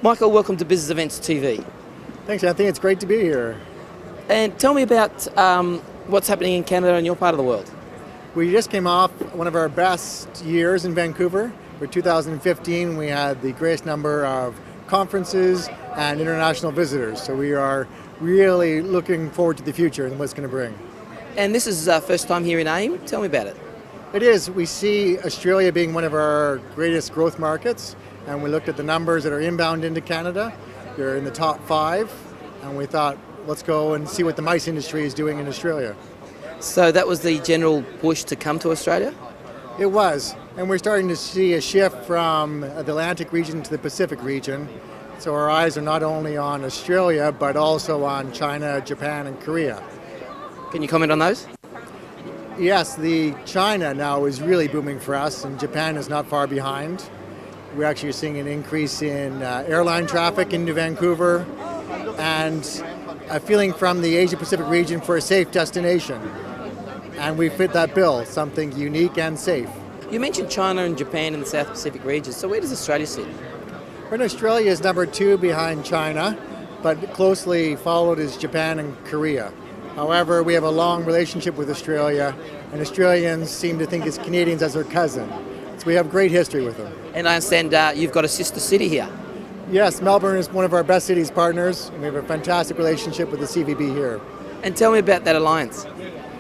Michael, welcome to Business Events TV. Thanks, Anthony. It's great to be here. And tell me about what's happening in Canada and your part of the world. We just came off one of our best years in Vancouver. For 2015, we had the greatest number of conferences and international visitors. So we are really looking forward to the future and what it's going to bring. And this is our first time here in AIM. Tell me about it. It is. We see Australia being one of our greatest growth markets. And we looked at the numbers that are inbound into Canada. They're in the top 5. And we thought, let's go and see what the mice industry is doing in Australia. So that was the general push to come to Australia? It was. And we're starting to see a shift from the Atlantic region to the Pacific region. So our eyes are not only on Australia, but also on China, Japan, and Korea. Can you comment on those? Yes, the China now is really booming for us, and Japan is not far behind. We're actually seeing an increase in airline traffic into Vancouver, and a feeling from the Asia-Pacific region for a safe destination. And we fit that bill, something unique and safe. You mentioned China and Japan in the South Pacific region, so where does Australia sit? Right now, Australia is number 2 behind China, but closely followed is Japan and Korea. However, we have a long relationship with Australia, and Australians seem to think it's Canadians as their cousin. So we have great history with them. And I understand you've got a sister city here. Yes, Melbourne is one of our best cities partners, and we have a fantastic relationship with the CVB here. And tell me about that alliance.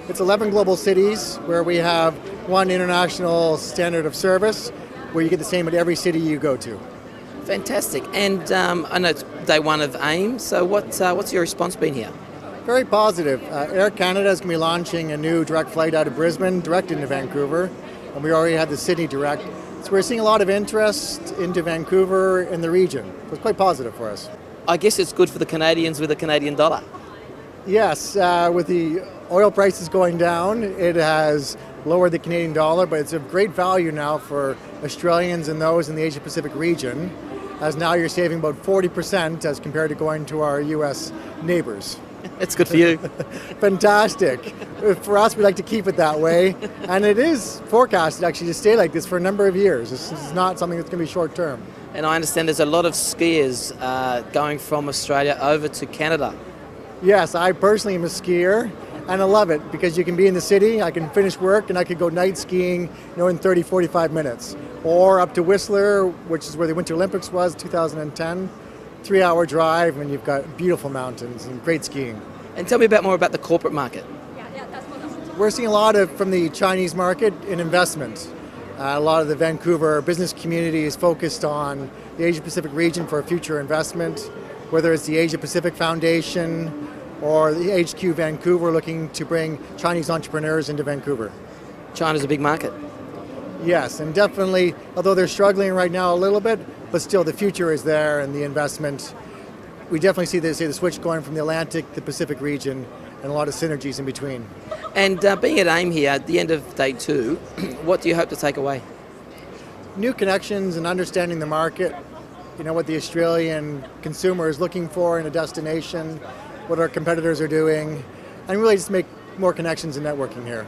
It's 11 global cities where we have one international standard of service where you get the same at every city you go to. Fantastic. And I know it's day 1 of AIM, so what's your response been here? Very positive. Air Canada is going to be launching a new direct flight out of Brisbane, direct into Vancouver, and we already had the Sydney direct. So we're seeing a lot of interest into Vancouver and the region. So it's quite positive for us. I guess it's good for the Canadians with the Canadian dollar. Yes, with the oil prices going down, it has lowered the Canadian dollar, but it's of great value now for Australians and those in the Asia-Pacific region, as now you're saving about 40% as compared to going to our U.S. neighbors. It's good for you. Fantastic. For us, we like to keep it that way, and it is forecasted actually to stay like this for a number of years. This is not something that's going to be short term. And I understand there's a lot of skiers going from Australia over to Canada. Yes, I personally am a skier, and I love it because you can be in the city, I can finish work, and I could go night skiing in 30, 45 minutes. Or up to Whistler, which is where the Winter Olympics was, 2010. 3-hour drive, and you've got beautiful mountains and great skiing. And tell me more about the corporate market. We're seeing a lot from the Chinese market in investment. A lot of the Vancouver business community is focused on the Asia-Pacific region for future investment, whether it's the Asia-Pacific Foundation or the HQ Vancouver looking to bring Chinese entrepreneurs into Vancouver. China's a big market. Yes, and definitely, although they're struggling right now a little bit, but still the future is there and the investment. We definitely see the switch going from the Atlantic to the Pacific region and a lot of synergies in between. And being at AIM here at the end of day 2, what do you hope to take away? New connections and understanding the market, what the Australian consumer is looking for in a destination, what our competitors are doing, and really just make more connections and networking here.